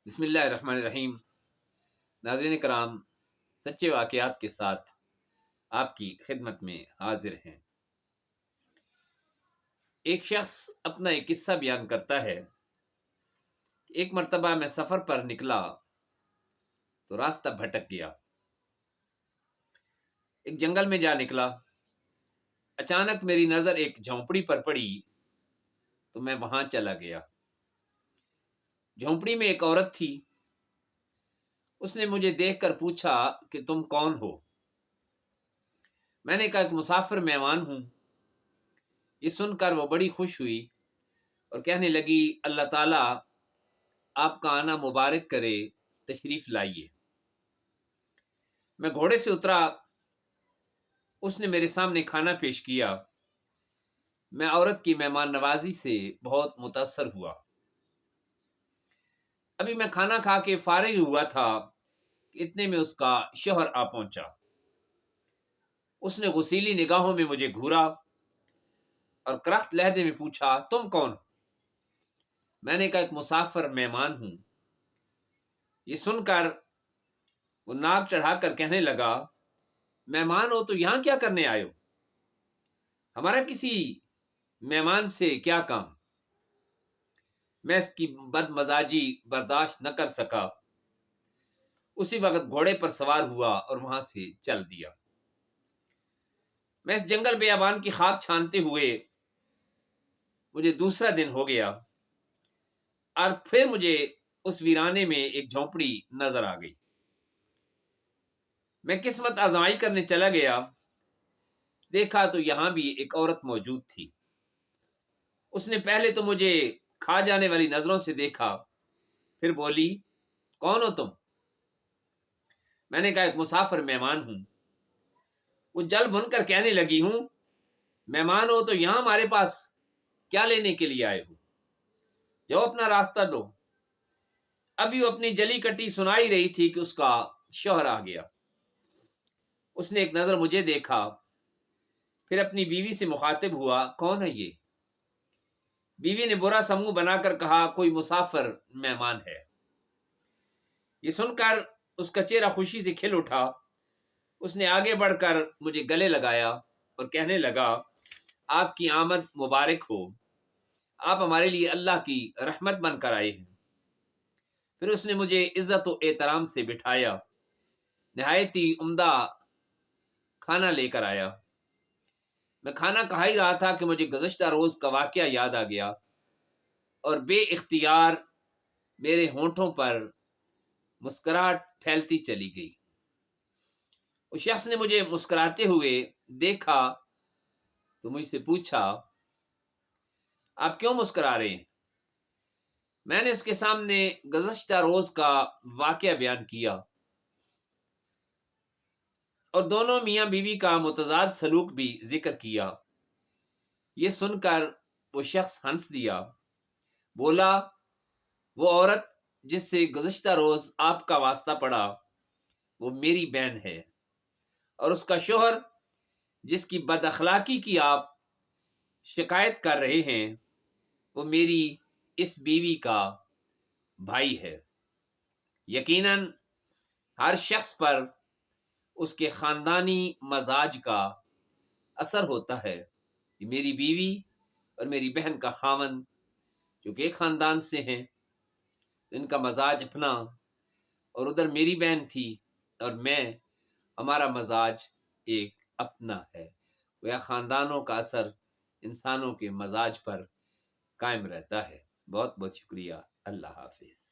بسم اللہ الرحمن الرحیم۔ ناظرین کرام، سچے واقعات کے ساتھ آپ کی خدمت میں حاضر ہیں۔ ایک شخص اپنا ایک قصہ بیان کرتا ہے۔ ایک مرتبہ میں سفر پر نکلا تو راستہ بھٹک گیا۔ ایک جنگل میں جا نکلا۔ اچانک میری نظر ایک جھونپڑی پر پڑی تو میں وہاں چلا گیا۔ جھونپڑی میں ایک عورت تھی۔ اس نے مجھے دیکھ کر پوچھا کہ تم کون ہو؟ میں نے کہا ایک مسافر مہمان ہوں۔ یہ سن کر وہ بڑی خوش ہوئی اور کہنے لگی اللہ تعالیٰ آپ کا آنا مبارک کرے، تشریف لائیے۔ میں گھوڑے سے اترا۔ اس نے میرے سامنے کھانا پیش کیا۔ میں عورت کی مہمان نوازی سے بہت متاثر ہوا۔ ابھی میں کھانا کھا کے فارغ ہوا تھا کہ اتنے میں اس کا شوہر آ پہنچا۔ اس نے غسیلی نگاہوں میں مجھے گھورا اور کرخت لہجے میں پوچھا تم کون؟ میں نے کہا ایک مسافر مہمان ہوں۔ یہ سن کر وہ ناک چڑھا کر کہنے لگا مہمان ہو تو یہاں کیا کرنے آئے ہو؟ ہمارا کسی مہمان سے کیا کام؟ میں اس کی بد مزاجی برداشت نہ کر سکا۔ اسی وقت گھوڑے پر سوار ہوا اور وہاں سے چل دیا۔ میں اس جنگل بیابان کی خاک چھانتے ہوئے مجھے دوسرا دن ہو گیا اور پھر مجھے اس ویرانے میں ایک جھونپڑی نظر آ گئی۔ میں قسمت آزمائی کرنے چلا گیا۔ دیکھا تو یہاں بھی ایک عورت موجود تھی۔ اس نے پہلے تو مجھے کھا جانے والی نظروں سے دیکھا، پھر بولی کون ہو تم؟ میں نے کہا ایک مسافر مہمان ہوں۔ وہ جل بھن کر کہنے لگی ہوں مہمان ہو تو یہاں ہمارے پاس کیا لینے کے لیے آئے ہو؟ جاؤ اپنا راستہ دو۔ ابھی وہ اپنی جلی کٹی سنائی رہی تھی کہ اس کا شوہر آ گیا۔ اس نے ایک نظر مجھے دیکھا، پھر اپنی بیوی سے مخاطب ہوا کون ہے یہ؟ بیوی نے برا سا منہ بنا کر کہا کوئی مسافر مہمان ہے۔ یہ سن کر اس کا چہرہ خوشی سے کھل اٹھا۔ اس نے آگے بڑھ کر مجھے گلے لگایا اور کہنے لگا آپ کی آمد مبارک ہو، آپ ہمارے لیے اللہ کی رحمت بن کر آئے ہیں۔ پھر اس نے مجھے عزت و احترام سے بٹھایا، نہایت ہی عمدہ کھانا لے کر آیا۔ میں کھانا کھا ہی رہا تھا کہ مجھے گزشتہ روز کا واقعہ یاد آ گیا اور بے اختیار میرے ہونٹوں پر مسکراہٹ پھیلتی چلی گئی۔ اس شخص نے مجھے مسکراتے ہوئے دیکھا تو مجھ سے پوچھا آپ کیوں مسکرا رہے ہیں؟ میں نے اس کے سامنے گزشتہ روز کا واقعہ بیان کیا اور دونوں میاں بیوی کا متضاد سلوک بھی ذکر کیا۔ یہ سن کر وہ شخص ہنس دیا، بولا وہ عورت جس سے گزشتہ روز آپ کا واسطہ پڑا وہ میری بہن ہے، اور اس کا شوہر جس کی بد اخلاقی کی آپ شکایت کر رہے ہیں وہ میری اس بیوی کا بھائی ہے۔ یقیناً ہر شخص پر اس کے خاندانی مزاج کا اثر ہوتا ہے کہ میری بیوی اور میری بہن کا خاوند جو کہ ایک خاندان سے ہیں، ان کا مزاج اپنا، اور ادھر میری بہن تھی اور میں، ہمارا مزاج ایک اپنا ہے۔ وہ خاندانوں کا اثر انسانوں کے مزاج پر قائم رہتا ہے۔ بہت بہت شکریہ۔ اللہ حافظ۔